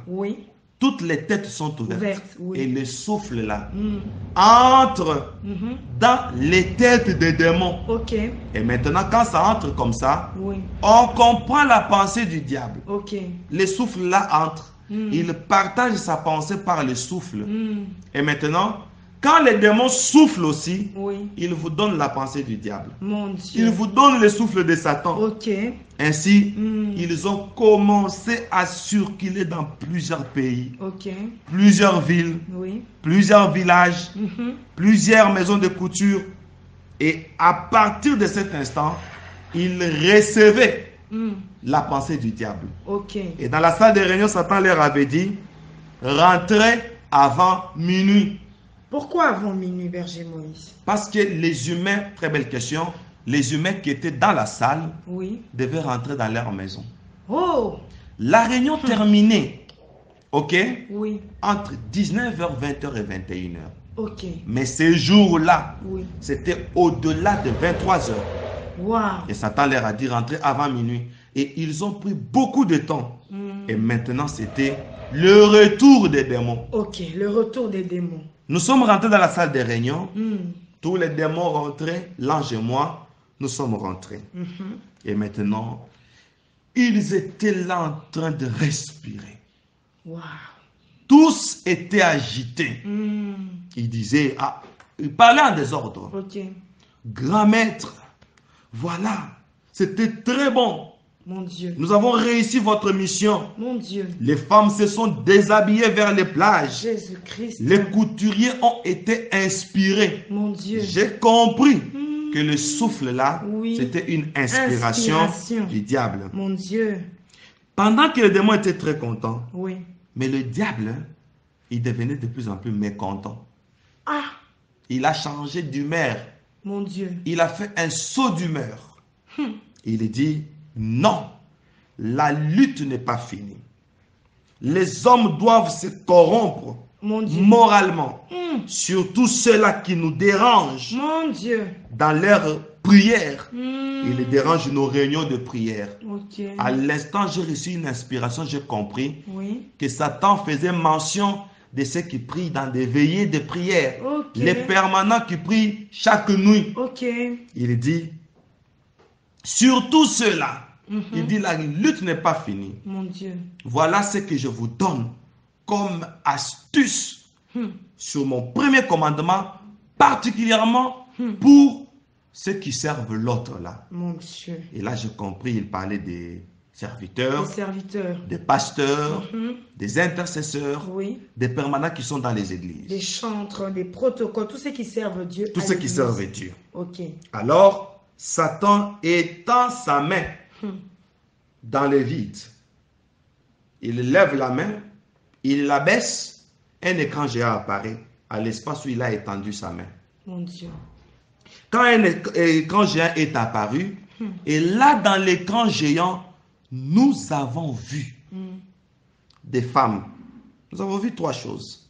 toutes les têtes sont ouvertes. Et le souffle là entre dans les têtes des démons. Et maintenant, quand ça entre comme ça, on comprend la pensée du diable. Le souffle là entre. Il partage sa pensée par le souffle. Et maintenant, quand les démons soufflent aussi, ils vous donnent la pensée du diable. Mon Dieu. Ils vous donnent le souffle de Satan. Ainsi, ils ont commencé à circuler dans plusieurs pays, plusieurs villes, plusieurs villages, plusieurs maisons de couture. Et à partir de cet instant, ils recevaient la pensée du diable. Et dans la salle de réunion, Satan leur avait dit, rentrez avant minuit. Pourquoi avant minuit, berger Moïse? Parce que les humains, très belle question, les humains qui étaient dans la salle devaient rentrer dans leur maison. La réunion terminait, entre 19h, 20h et 21h. Mais ces jours-là, c'était au-delà de 23h. Et Satan leur a dit rentrer avant minuit. Et ils ont pris beaucoup de temps. Et maintenant, c'était le retour des démons. Le retour des démons. Nous sommes rentrés dans la salle de réunion. Tous les démons rentraient, l'ange et moi, nous sommes rentrés. Et maintenant, ils étaient là en train de respirer. Tous étaient agités. Ils disaient, ils parlaient en désordre. Grand maître, voilà, c'était très bon. Mon Dieu. Nous avons réussi votre mission. Mon Dieu. Les femmes se sont déshabillées vers les plages. Jésus-Christ. Les couturiers ont été inspirés. Mon Dieu. J'ai compris que le souffle là, c'était une inspiration du diable. Mon Dieu. Pendant que le démon était très content, mais le diable, il devenait de plus en plus mécontent. Il a changé d'humeur. Mon Dieu. Il a fait un saut d'humeur. Il dit, non, la lutte n'est pas finie. Les hommes doivent se corrompre moralement. Surtout ceux-là qui nous dérangent. Mon Dieu. Dans leurs prières. Ils dérangent nos réunions de prière. À l'instant, j'ai reçu une inspiration, j'ai compris que Satan faisait mention de ceux qui prient dans des veillées de prière. Les permanents qui prient chaque nuit. Il dit, surtout ceux-là, il dit, la lutte n'est pas finie. Mon Dieu. Voilà ce que je vous donne comme astuce sur mon premier commandement, particulièrement pour ceux qui servent l'autre là. Mon Dieu. Et là, j'ai compris, il parlait des serviteurs, des pasteurs, des intercesseurs, des permanents qui sont dans les églises. Des chantres, des protocoles, tous ceux qui servent Dieu. Tous ceux qui servent Dieu. Alors, Satan étend sa main dans le vide. Il lève la main, il la baisse, un écran géant apparaît à l'espace où il a étendu sa main. Mon Dieu. Quand un écran géant est apparu, et là dans l'écran géant, nous avons vu des femmes. Nous avons vu trois choses.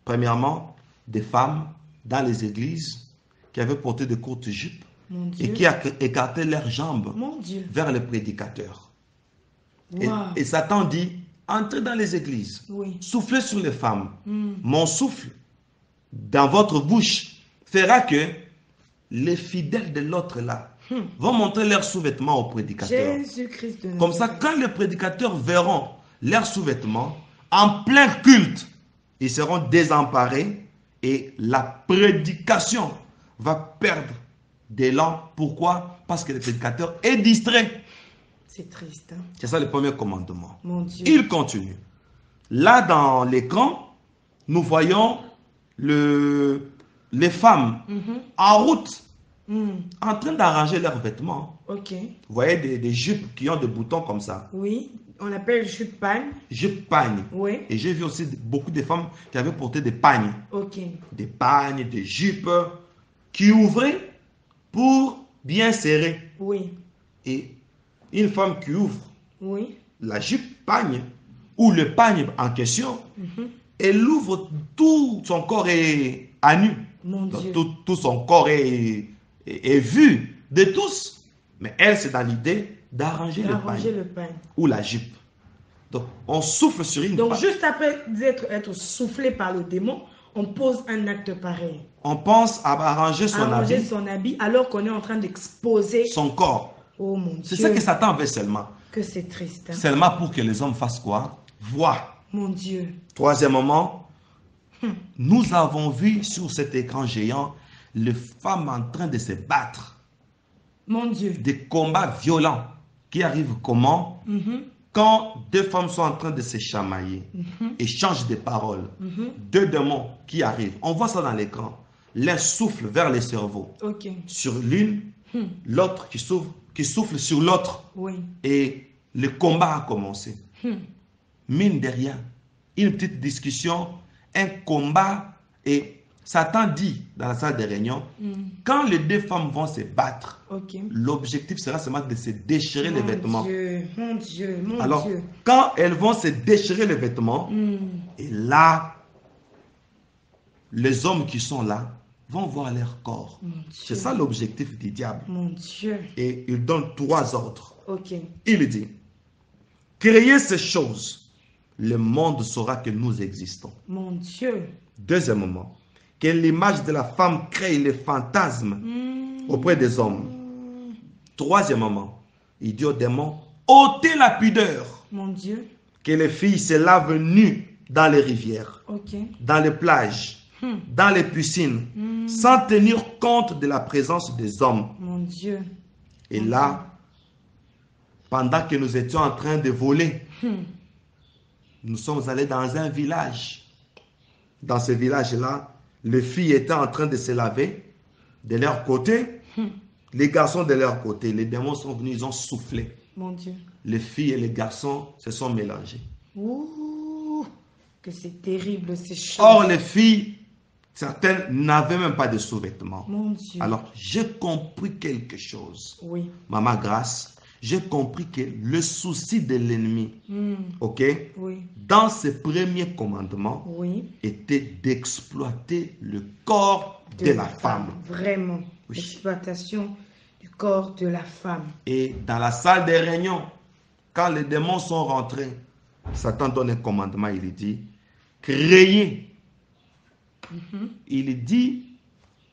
Premièrement, des femmes dans les églises qui avaient porté de courtes jupes et qui écartaient leurs jambes vers le prédicateur. Et Satan dit, entrez dans les églises, soufflez sur les femmes. Mon souffle dans votre bouche fera que les fidèles de l'autre là vont montrer leurs sous-vêtements au prédicateur. Comme ça, quand les prédicateurs verront leurs sous-vêtements, en plein culte, ils seront désemparés et la prédication va perdre d'élan. Pourquoi? Parce que le prédicateur est distrait. C'est triste. Hein? C'est ça le premier commandement. Mon Dieu. Il continue. Là, dans l'écran, nous voyons les femmes en route, en train d'arranger leurs vêtements. Vous voyez des jupes qui ont des boutons comme ça. Oui, on appelle jupe pagne. Jupe pagne. Et j'ai vu aussi beaucoup de femmes qui avaient porté des pagnes. Des pagnes, des jupes qui ouvraient pour bien serrer. Et une femme qui ouvre la jupe pagne ou le pagne en question, elle ouvre tout son corps est à nu. Tout son corps est vu de tous. Mais elle, c'est dans l'idée d'arranger le pagne ou la jupe. Donc, on souffle sur une Donc, juste après être soufflé par le démon, on pose un acte pareil. On pense à arranger son habit alors qu'on est en train d'exposer son corps. Oh mon Dieu. C'est ça que Satan veut seulement. Que c'est triste. Hein? Seulement pour que les hommes fassent quoi? Voir. Mon Dieu. Troisièmement, nous avons vu sur cet écran géant les femmes en train de se battre. Mon Dieu. Des combats violents qui arrivent comment? Quand deux femmes sont en train de se chamailler, échangent des paroles, deux démons qui arrivent. On voit ça dans l'écran. L'un souffle vers les cerveaux. Sur l'une, l'autre qui souffle sur l'autre. Et le combat a commencé. Mine de rien, une petite discussion, un combat, et Satan dit dans la salle de réunion, quand les deux femmes vont se battre, l'objectif sera seulement de se déchirer les vêtements. Mon Dieu, mon Alors, Dieu. quand elles vont se déchirer les vêtements, et là, les hommes qui sont là vont voir leur corps. C'est ça l'objectif du diable. Mon Dieu. Et il donne trois ordres. Il dit, créez ces choses, le monde saura que nous existons. Mon Dieu. Deuxièmement, que l'image de la femme crée les fantasmes auprès des hommes. Troisièmement, il dit aux démons, ôtez la pudeur. Mon Dieu. Que les filles se lavent nues dans les rivières, dans les plages, dans les piscines, sans tenir compte de la présence des hommes. Mon Dieu. Et là, pendant que nous étions en train de voler, nous sommes allés dans un village. Dans ce village-là, les filles étaient en train de se laver de leur côté, les garçons de leur côté. Les démons sont venus, ils ont soufflé. Mon Dieu. Les filles et les garçons se sont mélangés. Ouh, que c'est terrible, c'est chaud. Or, les filles Certaines n'avaient même pas de sous-vêtements. Mon Dieu. Alors, j'ai compris quelque chose. Oui. Maman Grâce, j'ai compris que le souci de l'ennemi, ok, oui. dans ses premiers commandements, oui. était d'exploiter le corps de la femme. Vraiment. Oui. L'exploitation du corps de la femme. Et dans la salle des réunions, quand les démons sont rentrés, Satan donne un commandement, il dit, créez. Il dit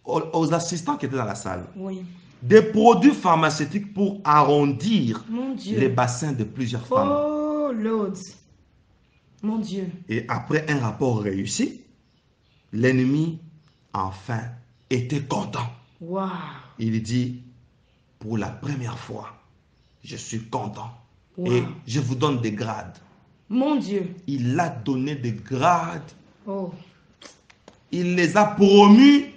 aux assistants qui étaient dans la salle, oui. des produits pharmaceutiques pour arrondir Mon Dieu. les bassins de plusieurs femmes. Oh, Lord. Mon Dieu. Et après un rapport réussi, l'ennemi, enfin, était content. Wow. Il dit, pour la première fois, je suis content. Wow. Et je vous donne des grades. Mon Dieu. Il a donné des grades. Oh. Il les a promus.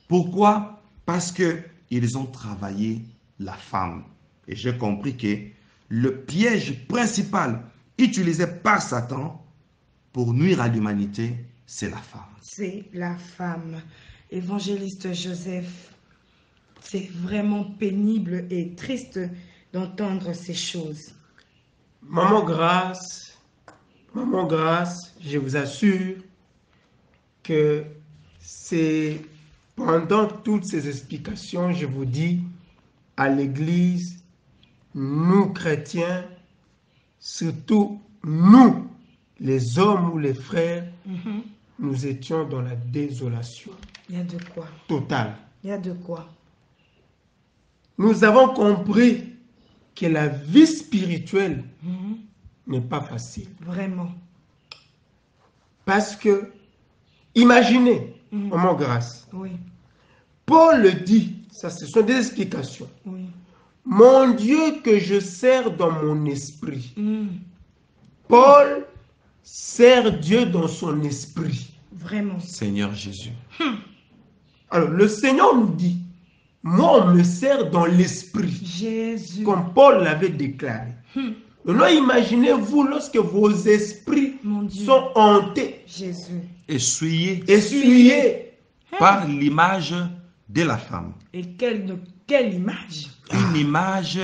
Pourquoi? Parce qu'ils ont travaillé la femme. Et j'ai compris que le piège principal utilisé par Satan pour nuire à l'humanité, c'est la femme. C'est la femme. Évangéliste Joseph, c'est vraiment pénible et triste d'entendre ces choses. Maman Grâce, je vous assure que c'est pendant toutes ces explications, je vous dis, à l'Église, nous chrétiens, surtout nous, les hommes ou les frères, nous étions dans la désolation. Il y a de quoi. Totale. Il y a de quoi. Nous avons compris que la vie spirituelle n'est pas facile. Vraiment. Parce que, imaginez, Maman Grâce, oui. Paul le dit, ça ce sont des explications. Oui. Mon Dieu que je sers dans mon esprit. Paul sert Dieu dans son esprit. Vraiment. Seigneur Jésus. Alors, le Seigneur nous dit, moi on me sert dans l'esprit. Jésus. Comme Paul l'avait déclaré. Alors imaginez-vous lorsque vos esprits sont hantés. Jésus. Essuyés par l'image de la femme. Et quelle image? Une image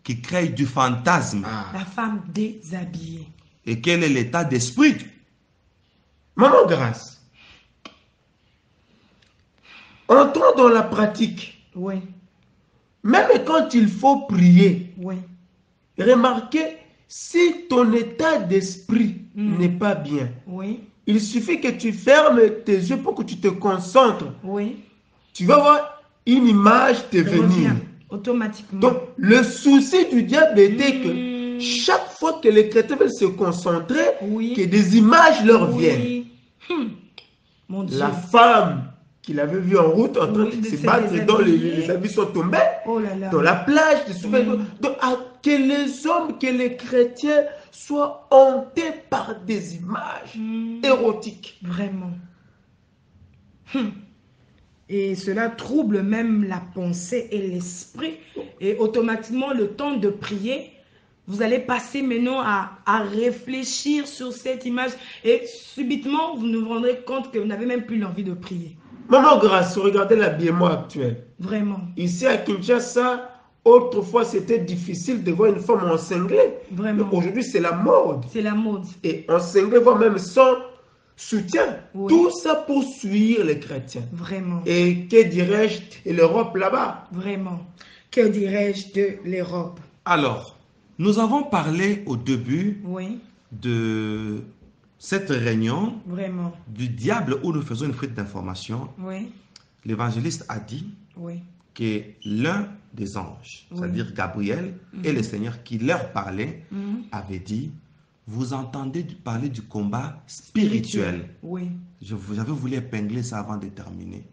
qui crée du fantasme. La femme déshabillée. Et quel est l'état d'esprit? Maman Grâce, entrons dans la pratique. Oui. Même quand il faut prier, oui. Remarquez, si ton état d'esprit n'est pas bien, oui. il suffit que tu fermes tes yeux pour que tu te concentres. Oui. Tu vas voir une image te venir. Automatiquement. Donc, le souci du diable était que chaque fois que les chrétiens veulent se concentrer, que des images leur viennent. Mon Dieu. La femme qu'il avait vue en route en train de se battre, dont les habits sont tombés, dans la plage, donc, que les hommes, que les chrétiens soient hantés par des images érotiques. Vraiment. Et cela trouble même la pensée et l'esprit. Et automatiquement, le temps de prier, vous allez passer maintenant à réfléchir sur cette image. Et subitement, vous nous rendrez compte que vous n'avez même plus l'envie de prier. Maman Grâce, regardez l'habillement actuel. Vraiment. Ici à Kinshasa, autrefois, c'était difficile de voir une femme en cinglet. Vraiment. Aujourd'hui, c'est la mode. C'est la mode. Et en cinglet, voire même sans soutien. Oui. Tout ça pour suivre les chrétiens. Vraiment. Et que dirais-je de l'Europe là-bas? Vraiment. Que dirais-je de l'Europe? Alors, nous avons parlé au début de cette réunion du diable où nous faisons une fuite d'informations. L'évangéliste a dit que l'un des anges, c'est-à-dire Gabriel et le Seigneur qui leur parlait, avait dit: vous entendez parler du combat spirituel. J'avais voulu épingler ça avant de terminer.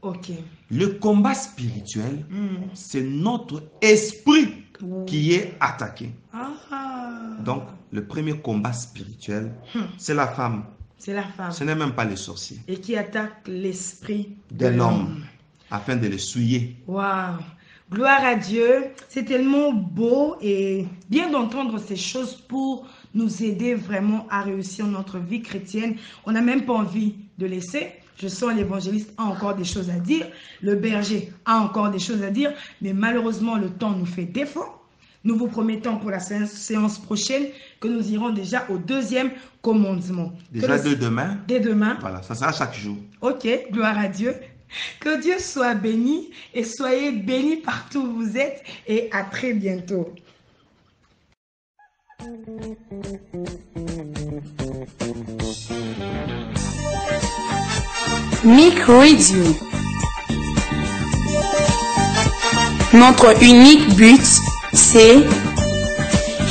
Le combat spirituel, c'est notre esprit qui est attaqué. Donc, le premier combat spirituel, c'est la femme. C'est la femme. Ce n'est même pas les sorciers. Et qui attaque l'esprit de l'homme afin de le souiller. Waouh! Gloire à Dieu. C'est tellement beau et bien d'entendre ces choses pour nous aider vraiment à réussir notre vie chrétienne. On n'a même pas envie de laisser. Je sens l'évangéliste a encore des choses à dire, le berger a encore des choses à dire, mais malheureusement, le temps nous fait défaut. Nous vous promettons pour la séance prochaine que nous irons déjà au deuxième commandement. Déjà dès demain. Dès demain. Voilà, ça sera chaque jour. Ok, gloire à Dieu. Que Dieu soit béni et soyez bénis partout où vous êtes et à très bientôt. Micro Radio. Notre unique but, c'est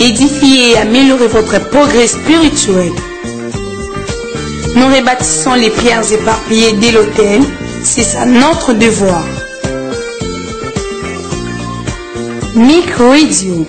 édifier et améliorer votre progrès spirituel. Nous rebâtissons les pierres éparpillées de l'autel, c'est ça notre devoir. Micro Radio.